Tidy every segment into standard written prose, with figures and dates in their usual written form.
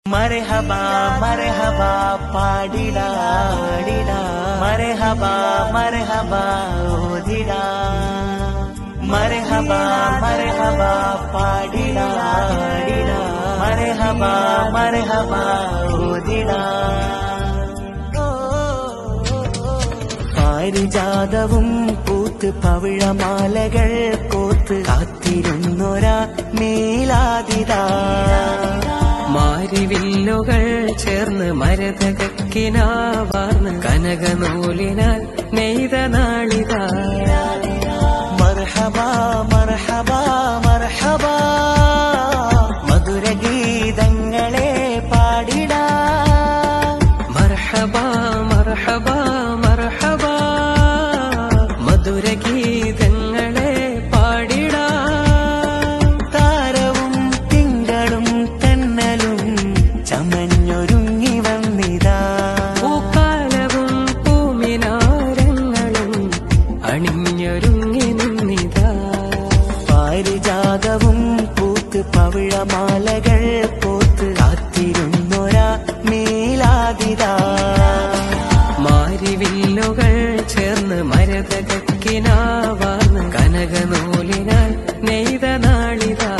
മർഹബാ മർഹബാ പാടിടാ മർഹബാ മർഹബാ ഓതിടാ മർഹബാ മർഹബാ പാടിടാ മർഹബാ മർഹബാ ഓതിടാ പാരിജാതവും പൂത്ത് പവിഴമാലകൾ കോത്ത് കാത്തിരുന്നൊരാ മേലാതിതാ മാരിവില്ലുകൾ ചേർന്ന് മരതകക്കിനാവാർന്ന് കനകനൂലിനാൽ നെയ്ത നാളിതാ മർഹബാ മർഹബാ മർഹബാ മധുരഗീതങ്ങളെ പാടിടാ മർഹബാ മർഹബാ മർഹബാ മധുരഗീതങ്ങളെ പാടിടാ താരവും തിങ്കളും തെന്നലും ചമഞ്ഞൊരുങ്ങി വന്നിതാ പൂക്കാലവും പൂമിനാരങ്ങളും അണിഞ്ഞൊരുങ്ങി നിന്നിതാ പാരിജാതവും പൂത്ത് പവിഴമാലകൾ പോത്ത് കാത്തിരുന്നൊരാ മേലാതിതാ മാരിവില്ലുകൾ ചേർന്ന് മരതകക്കിനാവാർന്ന് കനകനൂലിനാൽ നെയ്ത നാളിതാ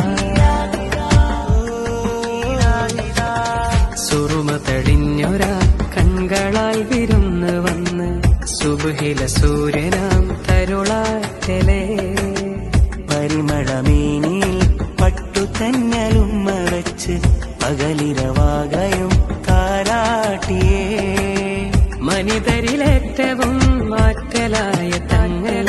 സുറുമ തെളിഞ്ഞൊരാ കൺകളാൽ വിരുന്ന് വന്ന് സുബഹില സൂര്യനാം തരുളാറ്റലേ പരിമളമേനിയിൽ പട്ടുതന്നലും മറച്ച് പകലിരവാകയും താരാട്ടിയേ മനിതരിലേറ്റവും മാറ്റലായ തങ്ങൾ